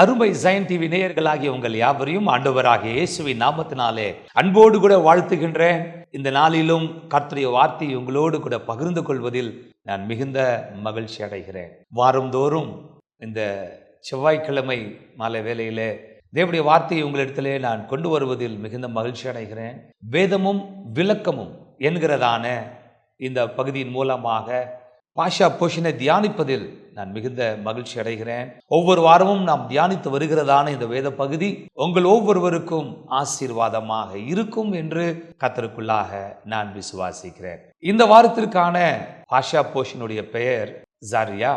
அருமை ஜெயன் டிவி நேயர்களாகிய உங்கள் யாவரையும் ஆண்டவராகிய இயேசுவின் நாமத்தினாலே அன்போடு கூட வாழ்த்துகின்றேன். இந்த நாளிலும் கர்த்தருடைய வார்த்தையை உங்களோடு கூட பகிர்ந்து கொள்வதில் நான் மிகுந்த மகிழ்ச்சி அடைகிறேன். வாரந்தோறும் இந்த செவ்வாய்க்கிழமை மாலை வேளையிலே தேவனுடைய வார்த்தையை உங்களிடத்திலே நான் கொண்டு வருவதில் மிகுந்த மகிழ்ச்சி அடைகிறேன். வேதமும் விளக்கமும் என்கிறதான இந்த பகுதியின் மூலமாக பாஷா போஷனை தியானிப்பதில் நான் மிகுந்த மகிழ்ச்சி அடைகிறேன். ஒவ்வொரு வாரமும் நாம் தியானித்து வருகிறதான இந்த வேத பகுதி உங்கள் ஒவ்வொருவருக்கும் ஆசீர்வாதமாக இருக்கும் என்று கர்த்தருக்குள்ளாக நான் விசுவாசிக்கிறேன். இந்த வாரத்திற்கான பாஷா போஷனுடைய பெயர் ஜரியா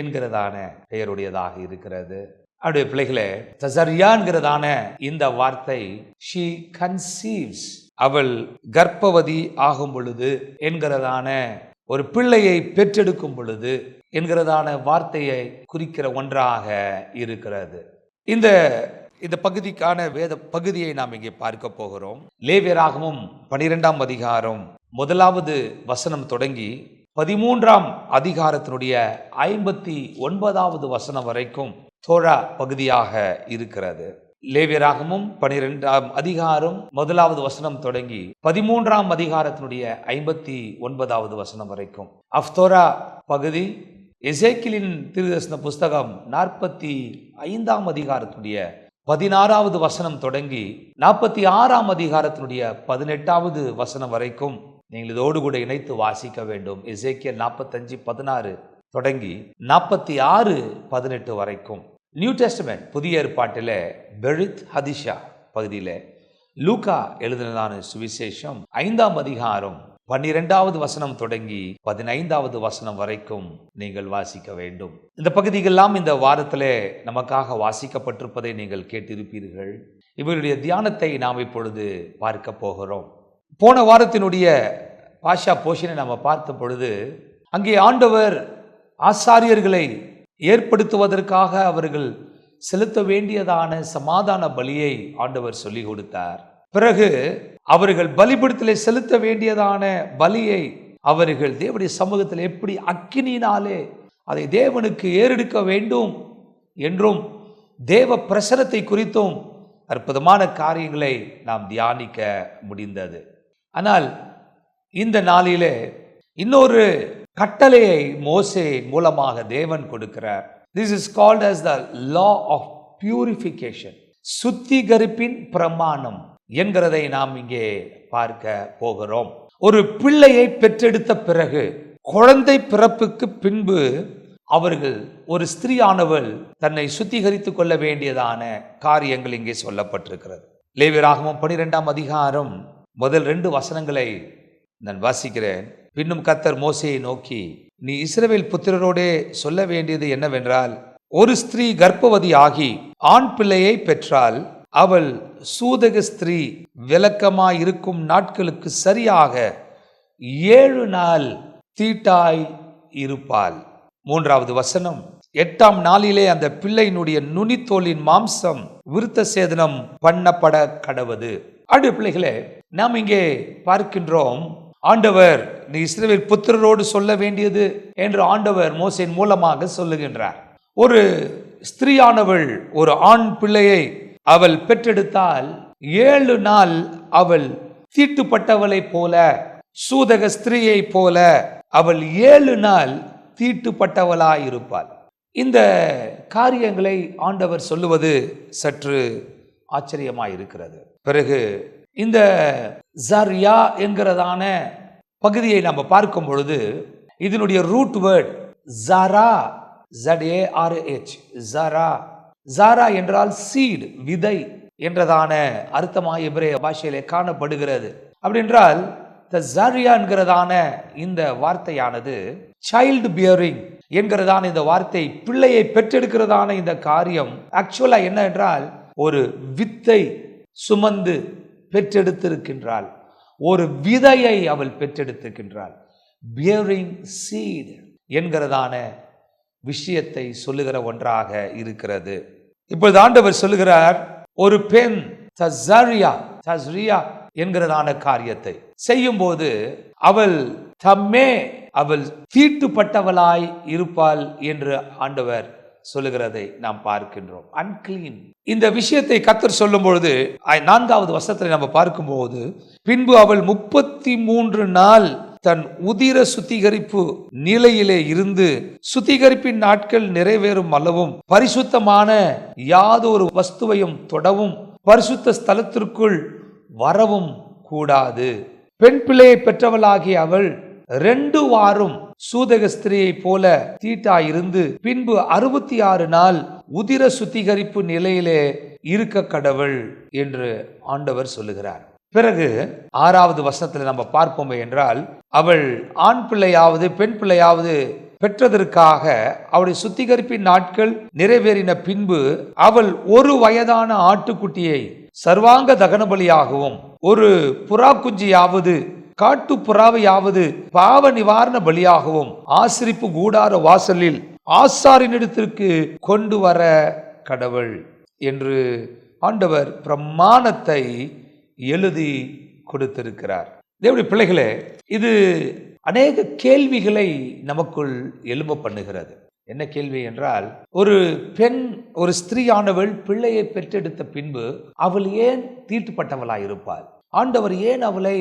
என்கிறதான பெயருடையதாக இருக்கிறது. அவருடைய பிள்ளைகளே, ஜரியான்கிறதான இந்த வார்த்தை she conceives, அவள் கர்ப்பவதி ஆகும் பொழுது என்கிறதான ஒரு பிள்ளையை பெற்றெடுக்கும் பொழுது என்கிறதான வார்த்தையை குறிக்கிற ஒன்றாக இருக்கிறது. இந்த பகுதிக்கான வேத பகுதியை நாம் இங்கே பார்க்க போகிறோம். லேவியராகமம் 12ஆம் அதிகாரம் 1வது வசனம் தொடங்கி 13ஆம் அதிகாரத்தினுடைய 59வது வசனம் வரைக்கும் தோரா பகுதியாக இருக்கிறது. லேவியராகமும் 12ஆம் அதிகாரம் 1வது வசனம் தொடங்கி 13ஆம் அதிகாரத்தினுடைய 59வது வசனம் வரைக்கும் அஃப்தோரா பகுதி. எசேக்கியேலின் தீர்க்கதரிசன புஸ்தகம் 45ஆம் அதிகாரத்தினுடைய 16வது வசனம் தொடங்கி 46ஆம் அதிகாரத்தினுடைய 18வது வசனம் வரைக்கும் நீங்கள் இதோடு கூட இணைத்து வாசிக்க வேண்டும். எசேக்கியேல் 45:16 தொடங்கி 46:18 வரைக்கும். நியூ டெஸ்டமென்ட் புதிய ஏற்பாட்டில் பெரித் ஹதிஷா பகுதியில் லூக்கா எழுதினதான சுவிசேஷம் 5ஆம் அதிகாரம் 12வது வசனம் தொடங்கி 15வது வசனம் வரைக்கும் நீங்கள் வாசிக்க வேண்டும். இந்த பகுதிகளெல்லாம் இந்த வாரத்திலே நமக்காக வாசிக்கப்பட்டிருப்பதை நீங்கள் கேட்டிருப்பீர்கள். இவருடைய தியானத்தை நாம் இப்பொழுது பார்க்க போகிறோம். போன வாரத்தினுடைய பாஷா போஷனை நாம் பார்த்த பொழுது அங்கே ஆண்டவர் ஆசாரியர்களை ஏற்படுத்துவதற்காக அவர்கள் செலுத்த வேண்டியதான சமாதான பலியை ஆண்டவர் சொல்லி கொடுத்தார். பிறகு அவர்கள் பலிபீடத்திலே செலுத்த வேண்டியதான பலியை அவர்கள் தேவனுடைய சமூகத்தில் எப்படி அக்கினியினாலே அதை தேவனுக்கு ஏறெடுக்க வேண்டும் என்றும் தேவ பிரசனத்தை குறித்தும் அற்புதமான காரியங்களை நாம் தியானிக்க முடிந்தது. ஆனால் இந்த நாளிலே இன்னொரு கட்டளையை மோசே மூலமாக தேவன் கொடுக்கிறார். This is called as the law of purification, சுத்திகரிப்பின் பிரமாணம் என்கிறதை நாம் இங்கே பார்க்க போகிறோம். ஒரு பிள்ளையை பெற்றெடுத்த பிறகு குழந்தை பிறப்புக்கு பின்பு அவர்கள் ஒரு ஸ்திரீயானவள் தன்னை சுத்திகரித்துக் கொள்ள வேண்டியதான காரியங்கள் இங்கே சொல்லப்பட்டிருக்கிறது. லேவியராகமம் 12ஆம் அதிகாரம் முதல் 2 வசனங்களை நான் வாசிக்கிறேன். பின்னும் கர்த்தர் மோசேயை நோக்கி, நீ இஸ்ரவேல் புத்திரரோடே சொல்ல வேண்டியது என்னவென்றால், ஒரு ஸ்திரீ கர்ப்பவதி ஆகி ஆண் பிள்ளையை பெற்றால் அவள் சூதக ஸ்திரீ விலக்கமாயிருக்கும் நாட்களுக்கு சரியாக 7 நாள் தீட்டாய் இருப்பாள். 3வது வசனம், 8ஆம் நாளிலே அந்த பிள்ளையினுடைய நுனித்தோலின் மாம்சம் விருத்த சேதனம் பண்ணப்பட கடவது. அடுத்த பிள்ளைகளே, நாம் இங்கே பார்க்கின்றோம், ஆண்டவர் நீ இஸ்ரவேல் புத்திரரோடு சொல்ல வேண்டியது என்று ஆண்டவர் மோசேயின் மூலமாக சொல்லுகின்றார். ஒரு ஸ்திரீயானவள் ஒரு ஆண் பிள்ளையை அவள் பெற்றெடுத்தால் 7 நாள் அவள் தீட்டுப்பட்டவளை போல, சூதக ஸ்திரீயை போல அவள் 7 நாள் தீட்டுப்பட்டவளாயிருப்பாள். இந்த காரியங்களை ஆண்டவர் சொல்லுவது சற்று ஆச்சரியமாயிருக்கிறது. பிறகு இந்த ஜரியா என்கிறதான பகுதியை நாம் பார்க்கும் பொழுது இதனுடைய ரூட் வேர்ட் ஜரா, ZARH, ஜரா. ஜாரா என்றால் சீட், விதை என்றதான அர்த்தமாக எபிரேய பாஷையிலே காணப்படுகிறது. அப்படி என்றால் ஜரியா என்கிறதான இந்த வார்த்தையானது சைல்டு பியரிங் என்கிறதான இந்த வார்த்தை, பிள்ளையை பெற்றெடுக்கிறதான இந்த காரியம் ஆக்சுவலா என்ன என்றால் ஒரு வித்தை சுமந்து பெற்றெடுத்திருக்கின்றாள். ஒரு விதையை அவள் பெற்றெடுத்திருக்கின்றாள். பியரிங் சீட் என்கிறதான விஷயத்தை சொல்லுகிற ஒன்றாக இருக்கிறது. இப்பொழுது ஆண்டவர் சொல்லுகிறார், ஒரு பெண் தஸ்ரியா என்கிறதான காரியத்தை செய்யும் போது அவள் தீட்டுப்பட்டவளாய் இருப்பாள் என்று ஆண்டவர் சொல்லுகிறதை நாம் பார்க்கின்றோம். அன்கிளீன். இந்த விஷயத்தை கர்த்தர் சொல்லும் பொழுது 4வது வசனத்தை நம்ம பார்க்கும்போது, பின்பு அவள் 33 நாள் தன் உதிர சுத்திகரிப்பு நிலையிலே இருந்து சுத்திகரிப்பின் நாட்கள் நிறைவேறும் அளவும் பரிசுத்தமான யாதொரு வஸ்துவையும் தொடவும் பரிசுத்த ஸ்தலத்திற்குள் வரவும் கூடாது. பெண் பிள்ளையை பெற்றவளாகிய அவள் 2 வாரம் சூதக ஸ்திரியை போல தீட்டாயிருந்து பின்பு 66 நாள் உதிர சுத்திகரிப்பு நிலையிலே இருக்க கடவுள் என்று ஆண்டவர் சொல்லுகிறார். பிறகு 6வது வசனத்தில் நம்ம பார்ப்போமே என்றால், அவள் ஆண் பிள்ளையாவது பெண் பிள்ளையாவது பெற்றதற்காக அவளுடைய சுத்திகரிப்பின் நாட்கள் நிறைவேறின பின்பு அவள் 1 வயதான ஆட்டுக்குட்டியை சர்வாங்க தகன பலியாகவும் 1 புறா குஞ்சியாவது காட்டு புறாவையாவது பாவ நிவாரண பலியாகவும் ஆசரிப்பு கூடார வாசலில் ஆசாரியனிடத்திற்கு கொண்டு வர கடவுள் என்று ஆண்டவர் பிரமாணத்தை எழுதி கொடுத்திருக்கிறார். தேவனுடைய பிள்ளைகளே, இது அநேக கேள்விகளை நமக்குள் எழும்ப பண்ணுகிறது. என்ன கேள்வி என்றால், ஒரு பெண், ஒரு ஸ்திரீயானவள் பிள்ளையை பெற்றெடுத்த பின்பு அவள் ஏன் தீட்டுப்பட்டவளாய் இருப்பாள்? ஆண்டவர் ஏன் அவளை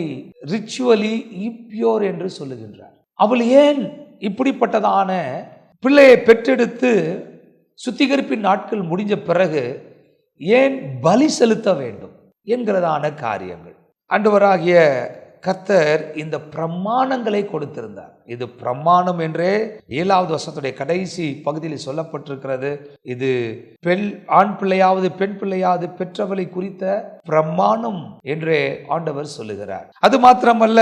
ரிச்சுவலி இம்பியோர் என்று சொல்லுகின்றார்? அவள் ஏன் இப்படிப்பட்டதான பிள்ளையை பெற்றெடுத்து சுத்திகரிப்பின் நாட்கள் முடிஞ்ச பிறகு ஏன் பலி செலுத்த வேண்டும் என்கிறதான காரியங்கள் ஆண்டவராகிய கர்த்தர் இந்த பிரமாணங்களை கொடுத்திருந்தார். இது பிரமாணம் என்றே 7வது வசனத்துடைய கடைசி பகுதியில் சொல்லப்பட்டிருக்கிறது. இது ஆண் பிள்ளையாவது பெண் பிள்ளையாவது பெற்றவளை குறித்த பிரமாணம் என்றே ஆண்டவர் சொல்லுகிறார். அது மாத்திரமல்ல,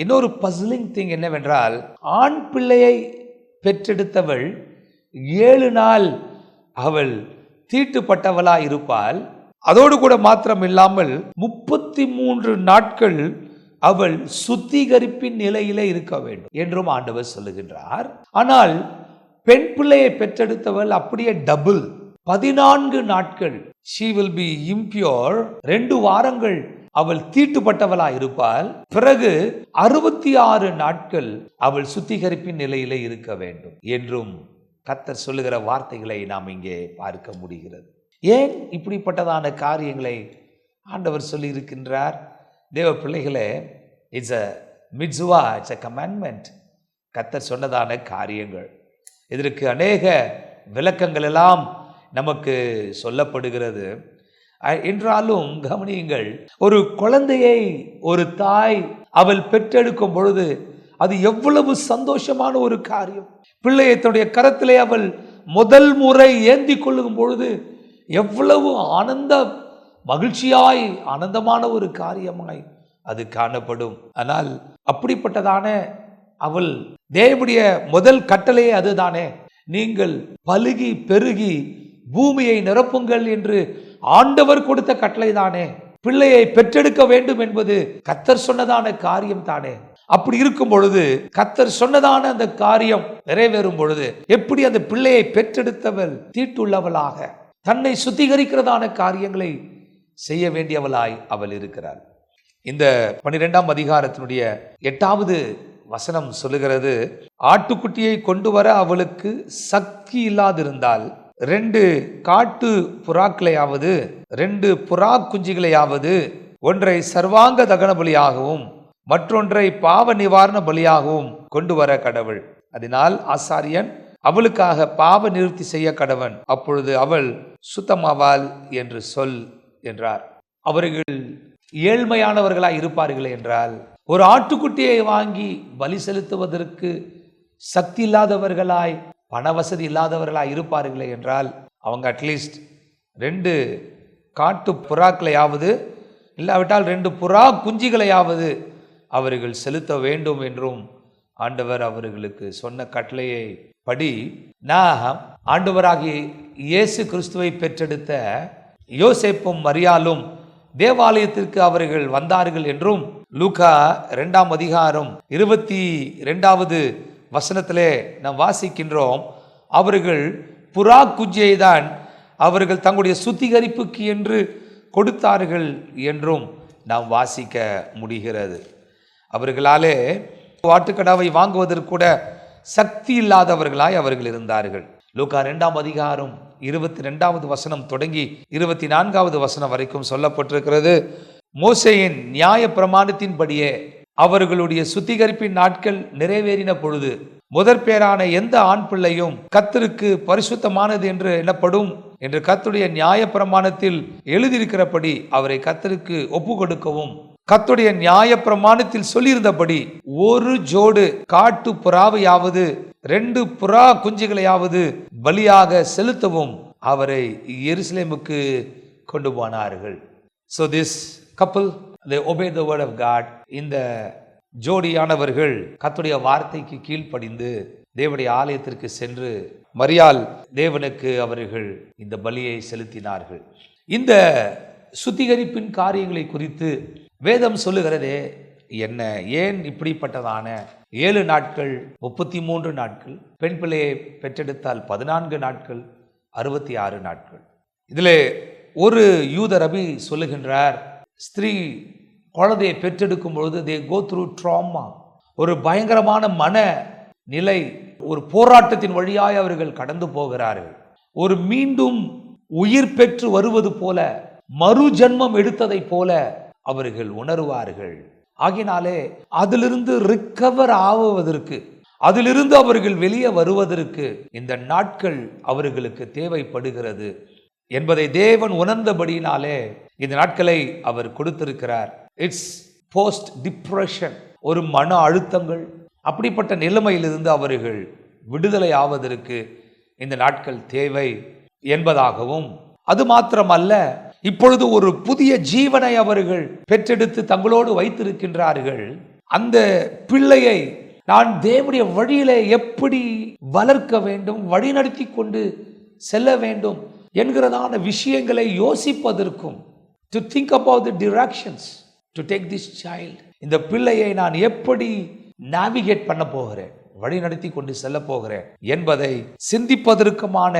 இன்னொரு பஸ்லிங் திங் என்னவென்றால், ஆண் பிள்ளையை பெற்றெடுத்தவள் 7 நாள் அவள் தீட்டுப்பட்டவளா இருப்பாள். அதோடு கூட மாத்திரம் இல்லாமல் 33 நாட்கள் அவள் சுத்திகரிப்பின் நிலையிலே இருக்க வேண்டும் என்றும் ஆண்டவர் சொல்லுகின்றார். ஆனால் பெண் பிள்ளையை பெற்றெடுத்தவள் அப்படியே டபுள் 14 நாட்கள் she will be impure. 2 வாரங்கள் அவள் தீட்டுப்பட்டவளா இருப்பாள். பிறகு 66 நாட்கள் அவள் சுத்திகரிப்பின் நிலையிலே இருக்க வேண்டும் என்றும் கர்த்தர் சொல்லுகிற வார்த்தைகளை நாம் இங்கே பார்க்க முடிகிறது. ஏன் இப்படிப்பட்டதான காரியங்களை ஆண்டவர் சொல்லி இருக்கின்றார்? தேவ பிள்ளைகளே, it's a mitzvah, it's a commandment. கர்த்தர் சொன்னதான காரியங்கள். இதற்கு அநேக விளக்கங்கள் எல்லாம் நமக்கு சொல்லப்படுகிறது. என்றாலும் கவனியுங்கள், ஒரு குழந்தையை ஒரு தாய் அவள் பெற்றெடுக்கும் பொழுது அது எவ்வளவு சந்தோஷமான ஒரு காரியம். பிள்ளையை தன்னுடைய கரத்திலே அவள் முதல் முறை ஏந்தி கொள்ளும் பொழுது எவ்வளவு மகிழ்ச்சியாய் ஆனந்தமான ஒரு காரியமாய் அது காணப்படும். ஆனால் அப்படிப்பட்டதான அவள் தேவனுடைய முதல் கட்டளையே அதுதானே, நீங்கள் பலுகி பெருகி பூமியை நிரப்புங்கள் என்று ஆண்டவர் கொடுத்த கட்டளை தானே. பிள்ளையை பெற்றெடுக்க வேண்டும் என்பது கர்த்தர் சொன்னதான காரியம் தானே. அப்படி இருக்கும் பொழுது கர்த்தர் சொன்னதான அந்த காரியம் நிறைவேறும் பொழுது எப்படி அந்த பிள்ளையை பெற்றெடுத்தவள் தீட்டுள்ளவளாக தன்னை சுத்திகரிக்கிறதான காரியங்களை செய்ய வேண்டியவளாய் அவள் இருக்கிறாள். இந்த 12ஆம் அதிகாரத்தினுடைய 8வது வசனம் சொல்லுகிறது, ஆட்டுக்குட்டியை கொண்டு வர அவளுக்கு சக்தி இல்லாதிருந்தால் 2 காட்டு புறாக்களையாவது 2 புறா குஞ்சுகளையாவது ஒன்றை சர்வாங்க தகன பலியாகவும் மற்றொன்றை பாவ நிவாரண பலியாகவும் கொண்டு வர கடவுள். அதனால் ஆசாரியன் அவளுக்காக பாவ நிவர்த்தி செய்ய கடவன், அப்பொழுது அவள் சுத்தமாவாள் என்று சொல் என்றார். அவர்கள் ஏழ்மையானவர்களாய் இருப்பார்கள் என்றால், ஒரு ஆட்டுக்குட்டியை வாங்கி பலி செலுத்துவதற்கு சக்தி இல்லாதவர்களாய் பண வசதி இல்லாதவர்களாய் இருப்பார்களே என்றால், அவங்க அட்லீஸ்ட் 2 காட்டு புறாக்களையாவது இல்லாவிட்டால் 2 புறா குஞ்சுகளையாவது அவர்கள் செலுத்த வேண்டும் என்றும் ஆண்டவர் அவர்களுக்கு சொன்ன கட்டளையை படி நாம் ஆண்டவராகிய இயேசு கிறிஸ்துவை பெற்றெடுத்த யோசேப்பும் மரியாளும் தேவாலயத்திற்கு அவர்கள் வந்தார்கள் என்றும் லூக்கா 2ஆம் அதிகாரம் 22வது வசனத்திலே நாம் வாசிக்கின்றோம். அவர்கள் புறா குஞ்சியை தான் அவர்கள் தங்களுடைய சுத்திகரிப்புக்கு என்று கொடுத்தார்கள் என்றும் நாம் வாசிக்க முடிகிறது. அவர்களாலே ஆட்டுக்கடாவை வாங்குவதற்கு கூட சக்தி இல்லாதவர்களாய் அவர்கள் இருந்தார்கள். லூக்கா 2ஆம் அதிகாரம் 22வது வசனம் தொடங்கி 24வது வசனம் வரைக்கும் சொல்லப்பட்டிருக்கிறது. மோசேயின் நியாய பிரமாணத்தின்படியே அவர்களுடைய சுத்திகரிப்பின் நாட்கள் நிறைவேறின பொழுது முதற் பேரான எந்த ஆண் பிள்ளையும் கர்த்தருக்கு பரிசுத்தமானது என்று எண்ணப்படும் என்று கர்த்தருடைய நியாய பிரமாணத்தில் எழுதியிருக்கிறபடி அவரை கர்த்தருக்கு ஒப்பு கொடுக்கவும், கர்த்தருடைய நியாய பிரமாணத்தில் சொல்லியிருந்தபடி ஒரு ஜோடு காட்டு புறாவையாவது 2 புறா குஞ்சுகளையாவது பலியாக செலுத்தவும் அவரை எருசலேமுக்கு கொண்டு போனார்கள். So this couple, they obeyed the word of God. இந்த ஜோடியானவர்கள் கர்த்தருடைய வார்த்தைக்கு கீழ்ப்படிந்து தேவனுடைய ஆலயத்திற்கு சென்று மரியாள் தேவனுக்கு அவர்கள் இந்த பலியை செலுத்தினார்கள். இந்த சுத்திகரிப்பின் காரியங்களை குறித்து வேதம் சொல்லுகிறதே என்ன, ஏன் இப்படிப்பட்டதான 7 நாட்கள் 33 நாட்கள், பெண் பிள்ளையை பெற்றெடுத்தால் 14 நாட்கள் 66 நாட்கள். இதிலே ஒரு யூத ரபி சொல்லுகின்றார், ஸ்திரீ குழந்தையை பெற்றெடுக்கும் பொழுது they go through trauma, ஒரு பயங்கரமான மன நிலை, ஒரு போராட்டத்தின் வழியாய் அவர்கள் கடந்து போகிறார்கள். ஒரு மீண்டும் உயிர் பெற்று வருவது போல, மறு ஜென்மம் எடுத்ததை போல அவர்கள் உணர்வார்கள். ஆகினாலே அதிலிருந்து ரிக்கவர் ஆவதற்கு, அதிலிருந்து அவர்கள் வெளியே வருவதற்கு இந்த நாட்கள் அவர்களுக்கு தேவைப்படுகிறது என்பதை தேவன் உணர்ந்தபடியினாலே இந்த நாட்களை அவர் கொடுத்திருக்கிறார். இட்ஸ் போஸ்ட் டிப்ரெஷன், ஒரு மன அழுத்தங்கள், அப்படிப்பட்ட நிலைமையிலிருந்து அவர்கள் விடுதலை ஆவதற்கு இந்த நாட்கள் தேவை என்பதாகவும், அது மாத்திரமல்ல, இப்பொழுது ஒரு புதிய ஜீவனை அவர்கள் பெற்றெடுத்து தங்களோடு வைத்திருக்கின்றார்கள். அந்த பிள்ளையை நான் தேவனுடைய வழியிலே எப்படி வளர்க்க வேண்டும், வழிநடத்தி கொண்டு செல்ல வேண்டும் என்கிறதான விஷயங்களை யோசிப்பதற்கும், to think about the directions to take this child, இந்த பிள்ளையை நான் எப்படி நேவிகேட் பண்ண போகிறேன், வழி நடத்தி கொண்டு செல்ல போகிறேன் என்பதை சிந்திப்பதற்குமான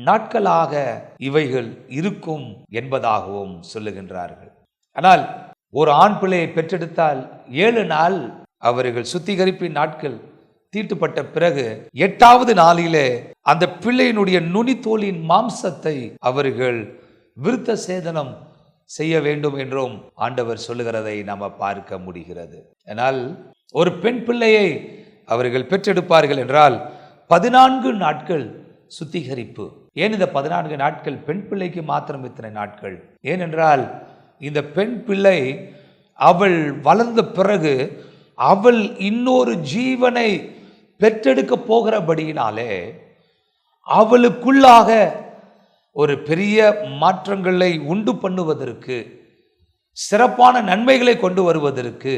நாட்களாக இவைகள் இருக்கும் என்பதாகவும் சொல்லுகின்றார்கள். ஆனால் ஒரு ஆண் பிள்ளையை பெற்றெடுத்தால் 7 நாள் அவர்கள் சுத்திகரிப்பின் நாட்கள் தீட்டுப்பட்ட பிறகு 8வது நாளிலே அந்த பிள்ளையினுடைய நுனித்தோலின் மாம்சத்தை அவர்கள் விருத்த சேதனம் செய்ய வேண்டும் என்றும் ஆண்டவர் சொல்லுகிறதை நாம் பார்க்க முடிகிறது. ஆனால் ஒரு பெண் பிள்ளையை அவர்கள் பெற்றெடுப்பார்கள் என்றால் 14 நாட்கள் சுத்திகரிப்பு. ஏன் இந்த 14 நாட்கள்? பெண் பிள்ளைக்கு மாத்திரம் இத்தனை நாட்கள். ஏனென்றால் இந்த பெண் பிள்ளை அவள் வளர்ந்த பிறகு அவள் இன்னொரு ஜீவனை பெற்றெடுக்க போகிறபடியினாலே அவளுக்குள்ளாக ஒரு பெரிய மாற்றங்களை உண்டு பண்ணுவதற்கு, சிறப்பான நன்மைகளை கொண்டு வருவதற்கு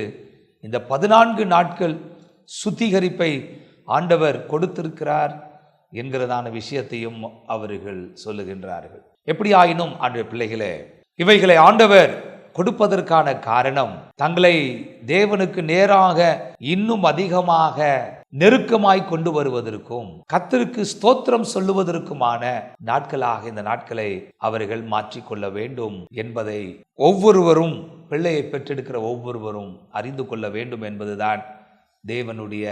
இந்த 14 நாட்கள் சுத்திகரிப்பை ஆண்டவர் கொடுத்திருக்கிறார் என்கிறதான விஷயத்தையும் அவர்கள் சொல்லுகின்றார்கள். எப்படி ஆயினும் ஆண்டவர் பிள்ளைகளே, இவைகளை ஆண்டவர் கொடுப்பதற்கான காரணம் தங்களை தேவனுக்கு நேராக இன்னும் அதிகமாக நெருக்கமாய் கொண்டு வருவதற்கும் கர்த்தருக்கு ஸ்தோத்திரம் சொல்லுவதற்குமான நாட்களாக இந்த நாட்களை அவர்கள் மாற்றிக்கொள்ள வேண்டும் என்பதை ஒவ்வொருவரும், பிள்ளையை பெற்றெடுக்கிற ஒவ்வொருவரும் அறிந்து கொள்ள வேண்டும் என்பதுதான் தேவனுடைய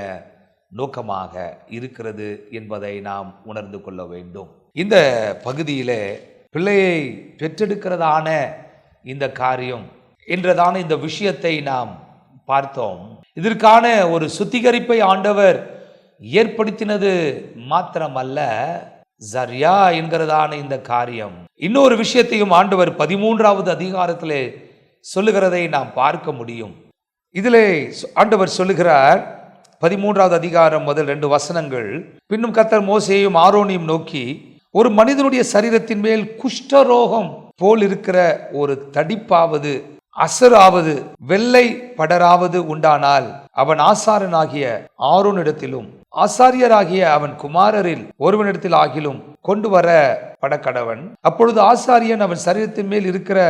நோக்கமாக இருக்கிறது என்பதை நாம் உணர்ந்து கொள்ள வேண்டும். இந்த பகுதியிலே பிள்ளையை பெற்றெடுக்கிறதான இந்த காரியம் என்றதான இந்த விஷயத்தை நாம் பார்த்தோம். இதற்கான ஒரு சுத்திகரிப்பை ஆண்டவர் ஏற்படுத்தினது மாத்திரமல்ல, ஜரியா என்கிறதான இந்த காரியம் இன்னொரு விஷயத்தையும் ஆண்டவர் 13வது அதிகாரத்திலே சொல்லுகிறதை நாம் பார்க்க முடியும். இதிலே ஆண்டவர் சொல்லுகிறார், 13வது அதிகாரம் முதல் 2 வசனங்கள், பின்னும் கர்த்தர் மோசேயையும் ஆரோனையும் நோக்கி, ஒரு மனிதனுடைய சரீரத்தின் மேல் குஷ்டரோகம் போல் இருக்கிற ஒரு தடிப்பாவது அசராவது வெள்ளை படராவது உண்டானால் அவன் ஆசாரனாகிய ஆரோனிடத்திலும் ஆசாரியராகிய அவன் குமாரரில் ஒருவனிடத்தில் ஆகிலும் கொண்டு வர படக்கடவன். அப்பொழுது ஆசாரியன் அவன் சரீரத்தின் மேல் இருக்கிற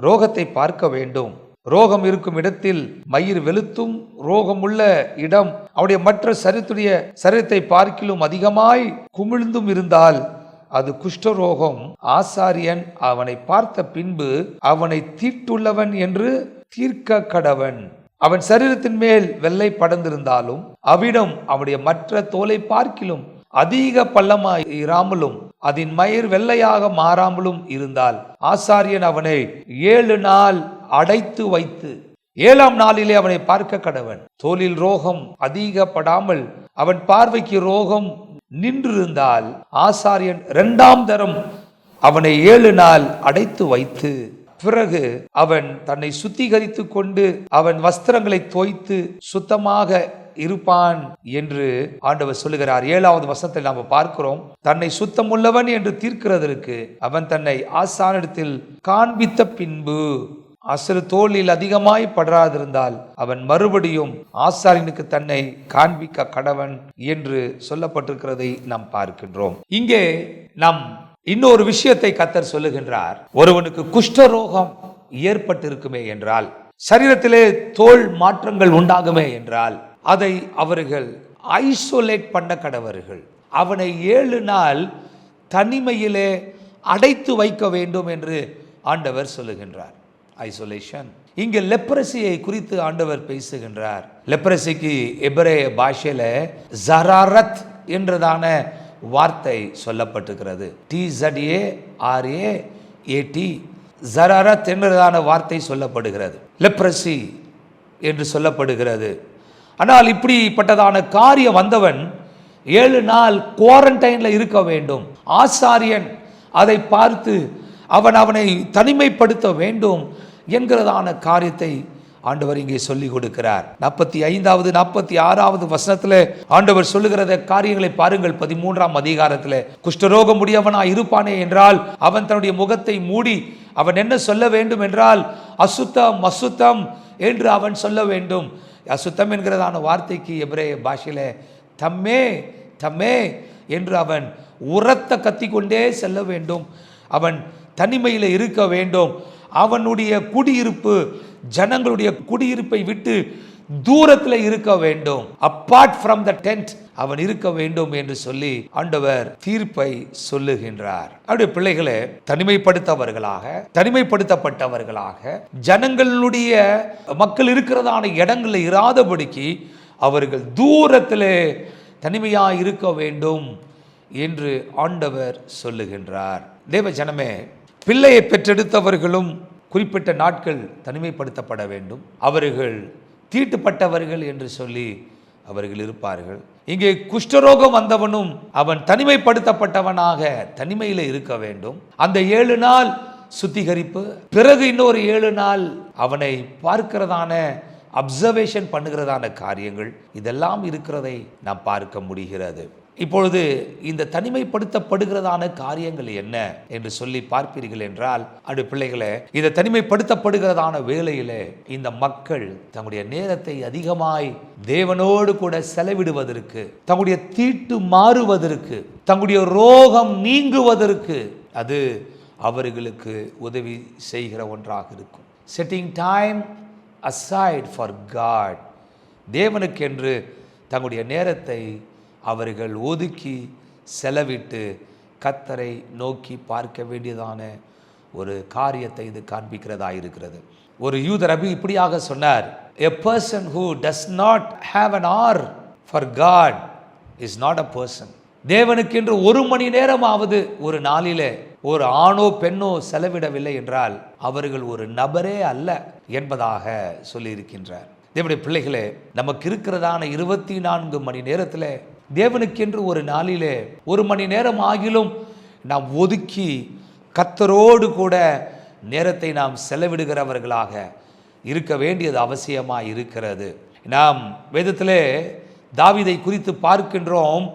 ரோகத்தை பார்க்க வேண்டும். ரோகம் இருக்கும் இடத்தில் மயிர் வெளுத்தும் ரோகமுள்ள இடம் அவனுடைய மற்ற சரீரத்தை பார்க்கிலும் அதிகமாய் குமிழ்ந்தும் இருந்தால் அது குஷ்டரோகம். ஆசாரியன் அவனை பார்த்த பின்பு அவனை தீட்டுள்ளவன் என்று தீர்க்க கடவன். அவன் சரீரத்தின் மேல் வெள்ளை படர்ந்திருந்தாலும் அவ்விடம் அவனுடைய மற்ற தோலை பார்க்கிலும் அதிக பள்ளமாய் இராமலும் அதன் மயிர் வெள்ளையாக மாறாமலும் இருந்தால் ஆசாரியன் அவனை 7 நாள் அடைத்து வைத்து 7ஆம் நாளிலே அவனை பார்க்க கடவன். தோலில் ரோகம் அதிகப்படாமல் அவன் பார்வைக்கு ரோகம் நின்றிருந்தால் ஆசாரியன் 2ஆம் தரம் அவனை 7 நாள் அடைத்து வைத்து பிறகு அவன் தன்னை சுத்திகரித்து கொண்டு அவன் வஸ்திரங்களை தோய்த்து சுத்தமாக இருப்பான் என்று ஆண்டவர் சொல்லுகிறார். 7வது வசனத்தில் நாம் பார்க்கிறோம், தன்னை சுத்தமுள்ளவன் என்று தீர்க்கிறதற்கு அவன் தன்னை ஆசானிடத்தில் காண்பித்த பின்பு அசரு தோளில் அதிகமாய் படாதிருந்தால் அவன் மறுபடியும் ஆசாரியனுக்கு தன்னை காண்பிக்க கடவன் என்று சொல்லப்பட்டிருக்கிறதை நாம் பார்க்கின்றோம். இங்கே நாம் இன்னொரு விஷயத்தை கர்த்தர் சொல்லுகின்றார். ஒருவனுக்கு குஷ்டரோகம் ஏற்பட்டிருக்குமே என்றால், சரீரத்திலே தோல் மாற்றங்கள் உண்டாகுமே என்றால், அதை அவர்கள் ஐசோலேட் பண்ண கடவர்கள். அவனை 7 நாள் தனிமையிலே அடைத்து வைக்க வேண்டும் என்று ஆண்டவர் சொல்லுகின்றார். ஐசோலேஷன். இங்கே லெப்ரசியை குறித்து ஆண்டவர் பேசுகின்றார். லெப்ரசிக்கு எபிரேய பாஷையில ஜராரத் என்றதான வார்த்தை சொல்லப்பட்டிருக்கிறது. TZARAAT ஜராரத் என்றதான வார்த்தை சொல்லப்படுகிறது. லெப்ரசி என்று சொல்லப்படுகிறது. ஆனால் இப்படிப்பட்டதான காரியம் வந்தவன் 7 நாள் குவாரண்டைன்ல இருக்க வேண்டும். ஆசாரியன் அதை பார்த்து அவனை தனிமைப்படுத்த வேண்டும் என்கிறதான காரியத்தை ஆண்டவர் இங்கே சொல்லி கொடுக்கிறார். 45வது 46வது வசனத்தில் ஆண்டவர் சொல்லுகிறத காரியங்களை பாருங்கள். 13ஆம் அதிகாரத்தில் குஷ்டரோகம் உடையவனாய் இருப்பானே என்றால் அவன் தன்னுடைய முகத்தை மூடி அவன் என்ன சொல்ல வேண்டும் என்றால் அசுத்தம் அசுத்தம் என்று அவன் சொல்ல வேண்டும். அசுத்தம் என்கிறதான வார்த்தைக்கு எபிரேய பாஷையில தம்மே தம்மே என்று அவன் உரத்த கத்திக்கொண்டே செல்ல வேண்டும். அவன் தனிமையில் இருக்க வேண்டும். அவனுடைய குடியிருப்பு ஜனங்களுடைய குடியிருப்பை விட்டு தூரத்தில் இருக்க வேண்டும். அப்பார்ட் ஃப்ரம் த டென்ட் அவன் இருக்க வேண்டும் என்று சொல்லி ஆண்டவர் தீர்ப்பை சொல்லுகின்றார். அவருடைய பிள்ளைகளை தனிமைப்படுத்தப்பட்டவர்களாக ஜனங்களுடைய மக்கள் இருக்கிறதான இடங்களில் இராதபடிக்கு அவர்கள் தூரத்திலே தனிமையாக இருக்க வேண்டும் என்று ஆண்டவர் சொல்லுகின்றார். தேவ ஜனமே, பிள்ளையை பெற்றெடுத்தவர்களும் குறிப்பிட்ட நாட்கள் தனிமைப்படுத்தப்பட வேண்டும். அவர்கள் தீட்டுப்பட்டவர்கள் என்று சொல்லி அவர்கள் இருப்பார்கள். இங்கே குஷ்டரோகம் வந்தவனும் அவன் தனிமைப்படுத்தப்பட்டவனாக தனிமையில் இருக்க வேண்டும். அந்த 7 நாள் சுத்திகரிப்பு, பிறகு இன்னொரு 7 நாள் அவனை பார்க்கிறதான அப்சர்வேஷன் பண்ணுகிறதான காரியங்கள் இதெல்லாம் இருக்கிறதை நாம் பார்க்க முடிகிறது. இப்பொழுது இந்த தனிமைப்படுத்தப்படுகிறதான காரியங்கள் என்ன என்று சொல்லி பார்ப்பீர்கள் என்றால், அது பிள்ளைகளே, இந்த தனிமைப்படுத்தப்படுகிறதான வேளையிலே இந்த மக்கள் தங்களுடைய நேரத்தை அதிகமாய் தேவனோடு கூட செலவிடுவதற்கு, தங்களுடைய தீட்டு மாறுவதற்கு, தங்களுடைய ரோகம் நீங்குவதற்கு அது அவர்களுக்கு உதவி செய்கிற ஒன்றாக இருக்கும். Setting time aside for God, தேவனுக்கென்று தங்களுடைய நேரத்தை அவர்கள் ஒதுக்கி செலவிட்டு கர்த்தரை நோக்கி பார்க்க வேண்டியதான ஒரு காரியத்தை இது காண்பிக்கிறதா இருக்கிறது. ஒரு யூத ரபி இப்படியாக சொன்னார், a person who does not have an hour for God is not a person. தேவனுக்கென்று 1 மணி நேரமாவது ஒரு நாளிலே ஒரு ஆணோ பெண்ணோ செலவிடவில்லை என்றால் அவர்கள் ஒரு நபரே அல்ல என்பதாக சொல்லியிருக்கின்றார். தேவனுடைய பிள்ளைகளே, நமக்கு இருக்கிறதான 24 மணி நேரத்தில் தேவனுக்கென்று ஒரு நாளிலே 1 மணி நேரம் ஆகிலும் நாம் ஒதுக்கி கர்த்தரோடு கூட நேரத்தை நாம் செலவிடுகிறவர்களாக இருக்க வேண்டியது அவசியமாக இருக்கிறது. நாம் வேதத்திலே தாவீதை குறித்து பார்க்கின்றோம்.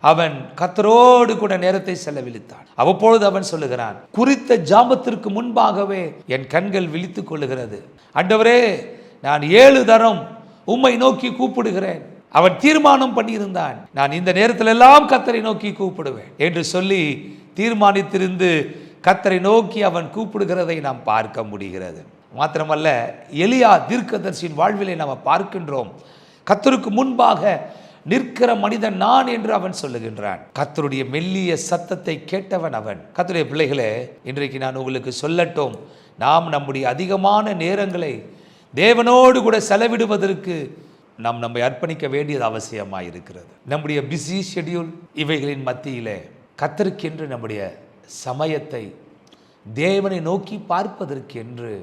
அவன் கர்த்தரோடு கூட நேரத்தை செலவழித்தான். அவ்வப்பொழுது அவன் சொல்லுகிறான், குறித்த ஜாமத்திற்கு முன்பாகவே என் கண்கள் விழித்துக் கொள்ளுகிறது. ஆண்டவரே, நான் 7 தரம் உம்மை நோக்கி கூப்பிடுகிறேன். அவன் தீர்மானம் பண்ணியிருந்தான், நான் இந்த நேரத்தில் எல்லாம் கர்த்தரை நோக்கி கூப்பிடுவேன் என்று சொல்லி தீர்மானித்திருந்து கர்த்தரை நோக்கி அவன் கூப்பிடுகிறதை நாம் பார்க்க முடிகிறது. மாத்திரமல்ல, எலியா தீர்க்கதரிசியின் வாழ்விலை நாம் பார்க்கின்றோம். கர்த்தருக்கு முன்பாக நிற்கிற மனிதன் நான் என்று அவன் சொல்லுகின்றான். கர்த்தருடைய மெல்லிய சத்தத்தை கேட்டவன் அவன். கர்த்தருடைய பிள்ளைகளே, இன்றைக்கு நான் உங்களுக்கு சொல்லட்டும், நாம் நம்முடைய அதிகமான நேரங்களை தேவனோடு கூட செலவிடுவதற்கு நாம் நம்மை அர்ப்பணிக்க வேண்டியது அவசியமாக இருக்கிறது. நம்முடைய பிஸி ஷெட்யூல் இவைகளின் மத்தியிலே கர்த்தருக்கென்று நம்முடைய சமயத்தை தேவனை நோக்கி பார்ப்பதற்கென்று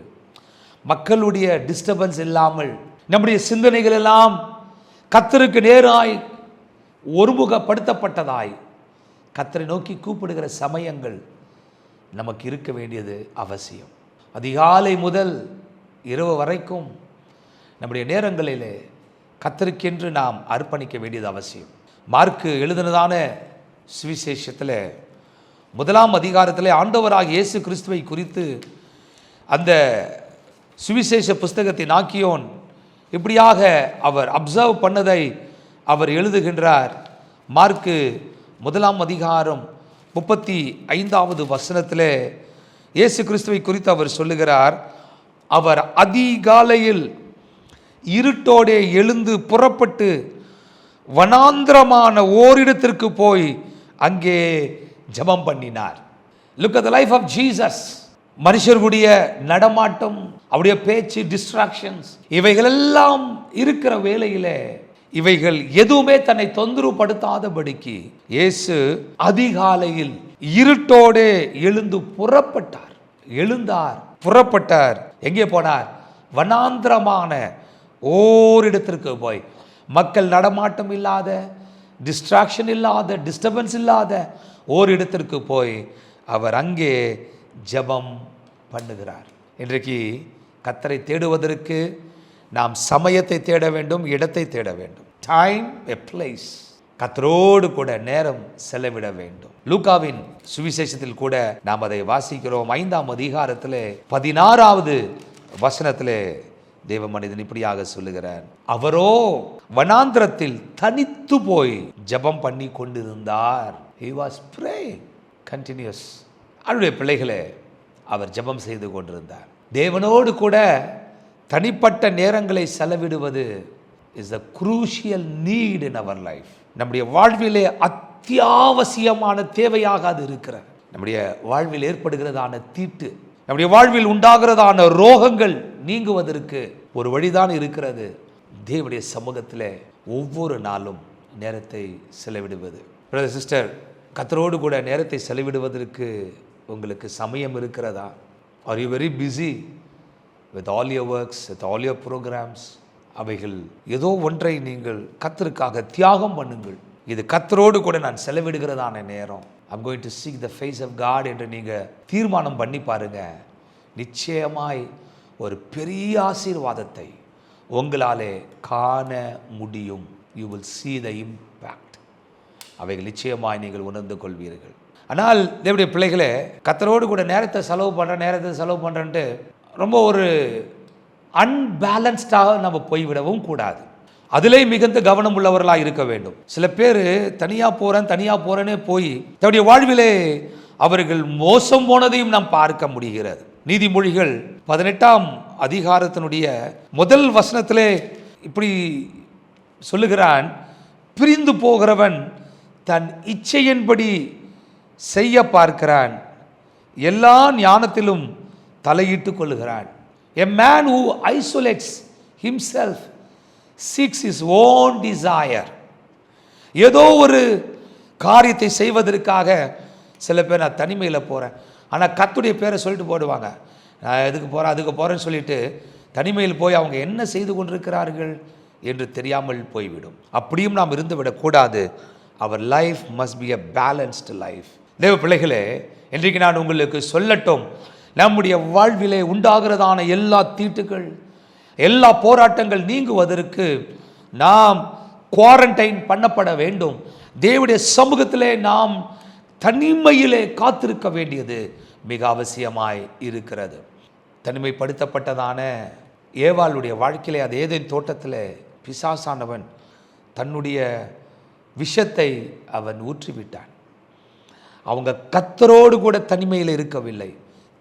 மக்களுடைய டிஸ்டர்பன்ஸ் இல்லாமல் நம்முடைய சிந்தனைகள் எல்லாம் கர்த்தருக்கு நேராய் ஒருமுகப்படுத்தப்பட்டதாய் கர்த்தரை நோக்கி கூப்பிடுகிற சமயங்கள் நமக்கு இருக்க வேண்டியது அவசியம். அதிகாலை முதல் இரவு வரைக்கும் நம்முடைய நேரங்களிலே கர்த்தருக்கென்று நாம் அர்ப்பணிக்க வேண்டியது அவசியம். மார்க்கு எழுதினதான சுவிசேஷத்தில் 1 அதிகாரத்தில் ஆண்டவராகிய இயேசு கிறிஸ்துவை குறித்து அந்த சுவிசேஷ புஸ்தகத்தை நாக்கியோன் இப்படியாக அவர் அப்சர்வ் பண்ணதை அவர் எழுதுகின்றார். மார்க்கு 1 அதிகாரம் 35வது வசனத்தில் இயேசு கிறிஸ்துவை குறித்து அவர் சொல்லுகிறார், அவர் அதிகாலையில் இருட்டோடே எழுந்து புறப்பட்டு வனாந்திரமான ஓரிடத்திற்கு போய் அங்கே ஜெபம் பண்ணினார். Look at the life of Jesus. மனுஷர்களுடைய நடமாட்டம், அவருடைய பேச்சு, டிஸ்ட்ராக்ஷன்ஸ் இவைகளெல்லாம் இருக்கிற வேளையிலே இவைகள் எதுவுமே தன்னை தொந்தரவுப்படுத்தாதபடிக்கு இயேசு அதிகாலையில் இருட்டோடே எழுந்து புறப்பட்டார். எங்கே போனார்? வனாந்திரமான ஓரிடத்திற்கு போய், மக்கள் நடமாட்டம் இல்லாத, டிஸ்ட்ராக்ஷன் இல்லாத, டிஸ்டர்பன்ஸ் இல்லாத ஓரிடத்திற்கு போய் அவர் அங்கே ஜெபம் பண்ணுகிறார். இன்றைக்கு கர்த்தரை தேடுவதற்கு நாம் சமயத்தை தேட வேண்டும், இடத்தை தேட வேண்டும். டைம், எ பிளேஸ். கர்த்தரோடு கூட நேரம் செலவிட வேண்டும். லூக்காவின் சுவிசேஷத்தில் கூட நாம் அதை வாசிக்கிறோம். 5 அதிகாரத்தில் 16வது வசனத்திலே தேவ மனிதன் இப்படியாக சொல்லுகிறார், அவரோ வனாந்திரத்தில் தனித்து போய் ஜெபம் பண்ணி கொண்டிருந்தார். He was praying continuous. அவருடைய பிள்ளைகளே, அவர் ஜெபம் செய்து கொண்டிருந்தார். தேவனோடு கூட தனிப்பட்ட நேரங்களை செலவிடுவது is a crucial need in our life. நம்முடைய வாழ்விலே அத்தியாவசியமான தேவையாக அது இருக்கிறது. நம்முடைய வாழ்வில் ஏற்படுகிறதான தீட்டு, நம்முடைய வாழ்வில் உண்டாகிறதான ரோகங்கள் நீங்குவதற்கு ஒரு வழிதான் இருக்கிறது. தேவனுடைய சமூகத்தில் ஒவ்வொரு நாளும் நேரத்தை செலவிடுவது. பிரதர் சிஸ்டர், கர்த்தரோடு கூட நேரத்தை செலவிடுவதற்கு உங்களுக்கு சமயம் இருக்கிறதா? Are you very busy with all your works, with all your programmes? அவைகள் ஏதோ ஒன்றை நீங்கள் கர்த்தருக்காக தியாகம் பண்ணுங்கள். இது கர்த்தரோடு கூட நான் செலவிடுகிறதான நேரம். I'm going to seek the face of God என்று நீங்கள் தீர்மானம் பண்ணி பாருங்க. நிச்சயமாய் ஒரு பெரிய ஆசீர்வாதத்தை உங்களாலே காண முடியும். You will see the impact. அவைகள் நிச்சயமாய் நீங்கள் உணர்ந்து கொள்வீர்கள். ஆனால் தேவனுடைய பிள்ளைகளே, கர்த்தரோடு கூட நேரத்தை செலவு பண்ணுறேன்ட்டு ரொம்ப ஒரு அன்பேலன்ஸ்டாக நம்ம போய்விடவும் கூடாது. அதிலே மிகுந்த கவனம் உள்ளவர்களாக இருக்க வேண்டும். சில பேர் தனியாக போகிறேன்னே போய் தன்னுடைய வாழ்விலே அவர்கள் மோசம் போனதையும் நாம் பார்க்க முடிகிறது. நீதிமொழிகள் 18 அதிகாரத்தினுடைய 1 வசனத்திலே இப்படி சொல்லுகிறான், பிரிந்து போகிறவன் தன் இச்சையின்படி செய்ய பார்க்கிறான், எல்லா ஞானத்திலும் தலையிட்டு கொள்ளுகிறான். A man who isolates himself seeks his own desire. ஏதோ ஒரு காரியத்தை செய்வதற்காக சில பேர் நான் தனிமையில் போகிறேன், ஆனால் கர்த்தருடைய பேரை சொல்லிட்டு போடுவாங்க. நான் அதுக்கு போகிறேன்னு சொல்லிட்டு தனிமையில் போய் அவங்க என்ன செய்து கொண்டிருக்கிறார்கள் என்று தெரியாமல் போய்விடும். அப்படியும் நாம் இருந்து விடக்கூடாது. அவர் life must be a balanced life. தேவ பிள்ளைகளே, இன்றைக்கு நான் உங்களுக்கு சொல்லட்டும், நம்முடைய வாழ்விலே உண்டாகிறதான எல்லா தீட்டுகள், எல்லா போராட்டங்கள் நீங்குவதற்கு நாம் குவாரண்டைன் பண்ணப்பட வேண்டும். தேவனுடைய சமூகத்திலே நாம் தனிமையிலே காத்திருக்க வேண்டியது மிக அவசியமாய் இருக்கிறது. தனிமைப்படுத்தப்பட்டதான ஏவாளுடைய வாழ்க்கையிலே, அது ஏதேன் தோட்டத்தில் பிசாசானவன் தன்னுடைய விஷத்தை அவன் ஊற்றிவிட்டான். அவங்க கர்த்தரோடு கூட தனிமையில் இருக்கவில்லை.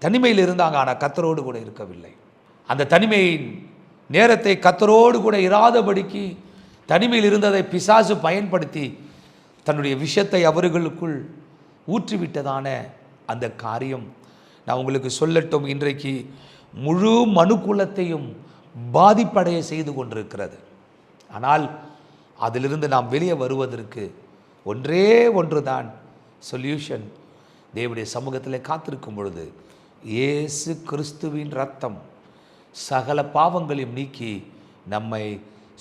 தனிமையில் இருந்தாங்க, ஆனால் கர்த்தரோடு கூட இருக்கவில்லை. அந்த தனிமையின் நேரத்தை கர்த்தரோடு கூட இராதபடிக்கு தனிமையில் இருந்ததை பிசாசு பயன்படுத்தி தன்னுடைய விஷத்தை அவர்களுக்குள் ஊற்றிவிட்டதான அந்த காரியம் நான் உங்களுக்கு சொல்லட்டும், இன்றைக்கு முழு மனுக்குலத்தையும் பாதிப்படைய செய்து கொண்டிருக்கிறது. ஆனால் அதிலிருந்து நாம் வெளியே வருவதற்கு ஒன்றே ஒன்று தான் சொல்யூஷன். தேவனுடைய சமூகத்தில் காத்திருக்கும் பொழுது இயேசு கிறிஸ்துவின் இரத்தம் சகல பாவங்களையும் நீக்கி நம்மை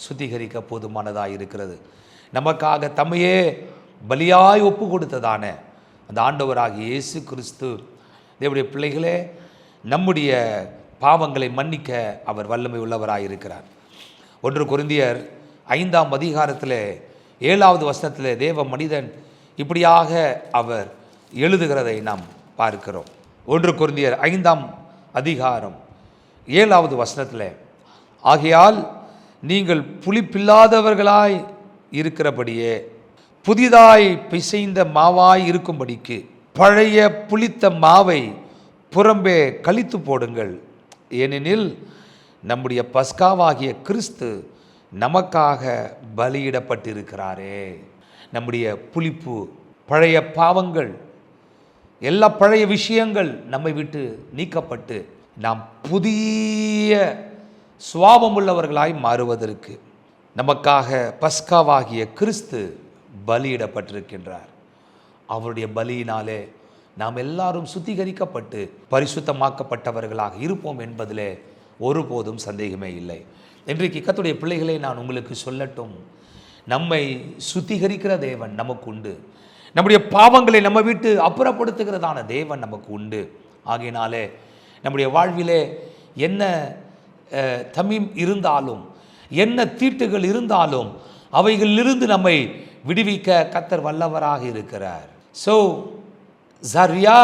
சுத்திகரிக்க போதுமானதாக இருக்கிறது. நமக்காக தம்மையே பலியாய் ஒப்பு கொடுத்ததான அந்த ஆண்டவராகிய இயேசு கிறிஸ்து, தேவனுடைய பிள்ளைகளே, நம்முடைய பாவங்களை மன்னிக்க அவர் வல்லமை உள்ளவராக இருக்கிறார். 1 கொரிந்தியர் 5ஆம் அதிகாரத்தில் 7வது வசனத்தில் தேவ மனிதன் இப்படியாக அவர் எழுதுகிறதை நாம் பார்க்கிறோம். 1 கொரிந்தியர் 5ஆம் அதிகாரம் 7வது வசனத்தில், ஆகையால் நீங்கள் புளிப்பில்லாதவர்களாய் இருக்கிறபடியே புதிதாய் பிசைந்த மாவாய் இருக்கும்படிக்கு பழைய புளித்த மாவை புறம்பே கழித்து போடுங்கள். ஏனெனில் நம்முடைய பஸ்காவாகிய கிறிஸ்து நமக்காக பலியிடப்பட்டிருக்கிறாரே. நம்முடைய புளிப்பு, பழைய பாவங்கள், எல்லா பழைய விஷயங்கள் நம்மை விட்டு நீக்கப்பட்டு நாம் புதிய சுவாபம் உள்ளவர்களாய் மாறுவதற்கு நமக்காக பஸ்காவாகிய கிறிஸ்து பலியிடப்பட்டிருக்கின்றார். அவருடைய பலியினாலே நாம் எல்லாரும் சுத்திகரிக்கப்பட்டு பரிசுத்தமாக்கப்பட்டவர்களாக இருப்போம் என்பதிலே ஒருபோதும் சந்தேகமே இல்லை. இன்றைக்கு கர்த்தருடைய பிள்ளைகளை நான் உங்களுக்கு சொல்லட்டும், நம்மை சுத்திகரிக்கிற தேவன் நமக்கு உண்டு. நம்முடைய பாவங்களை நம்ம விட்டு அப்புறப்படுத்துகிறதான தேவன் நமக்கு உண்டு. ஆகையினாலே நம்முடைய வாழ்விலே என்ன தமீம் இருந்தாலும், என்ன தீட்டுகள் இருந்தாலும் அவைகளிலிருந்து நம்மை விடுவிக்க கர்த்தர் வல்லவராக இருக்கிறார். ஸோ ஜரியா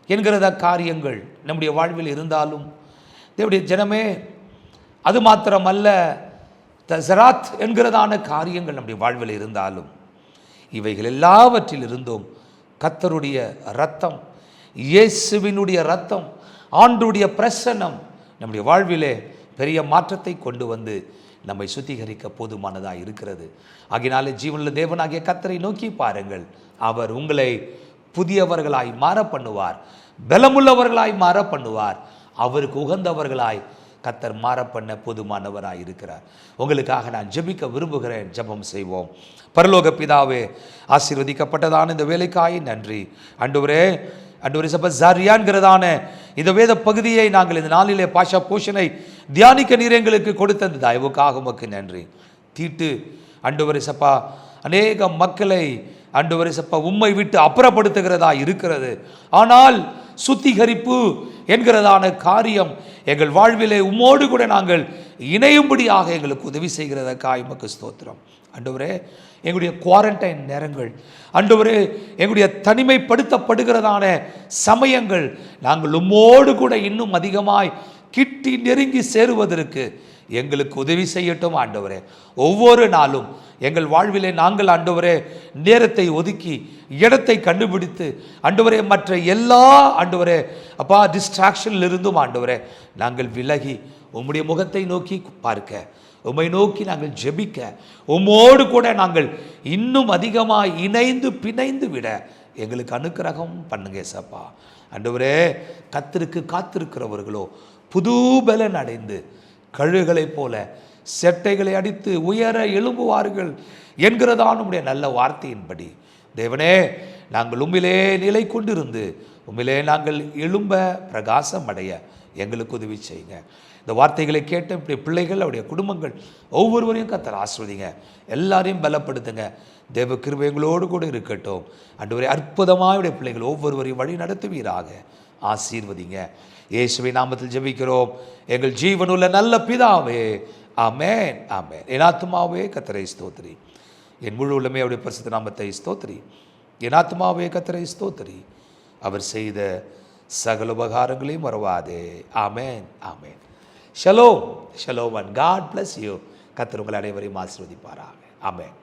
என்கிறத காரியங்கள் நம்முடைய வாழ்வில் இருந்தாலும், தேவனுடைய ஜனமே, அது மாத்திரமல்ல, தசராத் என்கிறதான காரியங்கள் நம்முடைய வாழ்வில் இருந்தாலும், இவைகள் எல்லாவற்றிலிருந்தும் கர்த்தருடைய இரத்தம், இயேசுவினுடைய இரத்தம், ஆண்டவருடைய பிரசன்னம் நம்முடைய வாழ்விலே பெரிய மாற்றத்தை கொண்டு வந்து நம்மை சுத்திகரிக்க போதுமானதாக இருக்கிறது. ஆகினாலே ஜீவனுள்ள தேவனாகிய கர்த்தரை நோக்கி பாருங்கள். அவர் உங்களை புதியவர்களாய் மாற பண்ணுவார், பலமுள்ளவர்களாய் மாற பண்ணுவார், அவருக்கு உகந்தவர்களாய் கர்த்தர் மாற பண்ண போதுமானவராய் இருக்கிறார். உங்களுக்காக நான் ஜெபிக்க விரும்புகிறேன். ஜெபம் செய்வோம். பரலோக பிதாவே, ஆசீர்வதிக்கப்பட்டதான இந்த வேலைக்காய் நன்றி. ஆண்டவரே, சபை ஜாரியான்கிறதான இந்த வேத பகுதியை நாங்கள் இந்த நாளிலே பாஷா போஷனை தியானிக்க நீர் எங்களுக்கு கொடுத்த அந்த தயவுக்காக உமக்கு நன்றி. தீட்டு ஆண்டவரே சப்பா அநேக மக்களை ஆண்டவரே சப்பா உம்மை விட்டு அப்புறப்படுத்துகிறதா இருக்கிறது. ஆனால் சுத்திகரிப்பு என்கிறதான காரியம் எங்கள் வாழ்விலே உம்மோடு கூட நாங்கள் இணையும்படியாக எங்களுக்கு உதவி செய்கிறதற்காக உமக்கு ஸ்தோத்திரம். ஆண்டவரே, எங்களுடைய குவாரண்டைன் நேரங்கள், ஆண்டவரே, எங்களுடைய தனிமைப்படுத்தப்படுகிறதான சமயங்கள், நாங்கள் உம்மோடு கூட இன்னும் அதிகமாய் கிட்டி நெருங்கி சேருவதற்கு எங்களுக்கு உதவி செய்யட்டும். ஆண்டவரே, ஒவ்வொரு நாளும் எங்கள் வாழ்விலே நாங்கள் ஆண்டவரே நேரத்தை ஒதுக்கி இடத்தை கண்டுபிடித்து ஆண்டவரே மற்ற எல்லா ஆண்டவரே அப்பா டிஸ்ட்ராக்ஷனில் இருந்தும் ஆண்டவரே நாங்கள் விலகி உம்முடைய முகத்தை நோக்கி பார்க்க, உம்மை நோக்கி நாங்கள் ஜெபிக்க, உம்மோடு கூட நாங்கள் இன்னும் அதிகமாக இணைந்து பிணைந்து விட எங்களுக்கு அனுக்கிரகம் பண்ணுங்க சப்பா. ஆண்டவரே, கர்த்தருக்கு காத்திருக்கிறவர்களோ புது பலன் அடைந்து கழுகுகளைப் போல செட்டைகளை அடித்து உயர எழும்புவார்கள் என்கிறதான் உம்முடைய நல்ல வார்த்தையின்படி தேவனே, நாங்கள் உம்மிலே நிலை கொண்டிருந்து உம்மிலே நாங்கள் எழும்ப பிரகாசம் அடைய எங்களுக்கு உதவி செய்யுங்க. இந்த வார்த்தைகளை கேட்ட இப்படி பிள்ளைகள், அவருடைய குடும்பங்கள் ஒவ்வொருவரையும் கர்த்தர் ஆசீர்வதிங்க, எல்லாரையும் பலப்படுத்துங்க. தேவ கிருபை எங்களோடு கூட இருக்கட்டும். ஆண்டவரே, அற்புதமாக பிள்ளைகள் ஒவ்வொருவரையும் வழி நடத்துவீராக. ஆசீர்வதிங்க. இயேசுவின் நாமத்தில் ஜெபிக்கிறோம் எங்கள் ஜீவனுள்ள நல்ல பிதாவே. ஆமென், ஆமென். என் ஆத்துமாவே கர்த்தரை ஸ்தோத்திரி, என் முழு உள்ளமே அவருடைய பரிசுத்த நாமத்தை ஸ்தோத்திரி. என் ஆத்துமாவே கர்த்தரை ஸ்தோத்திரி, அவர் செய்த சகல உபகாரங்களையும் மறவாதே. ஆமென், ஆமென். ஷலோம், ஷலோம், and God bless you. கர்த்தர் உங்கள் அனைவரையும் ஆசீர்வதிப்பாராக. ஆமென்.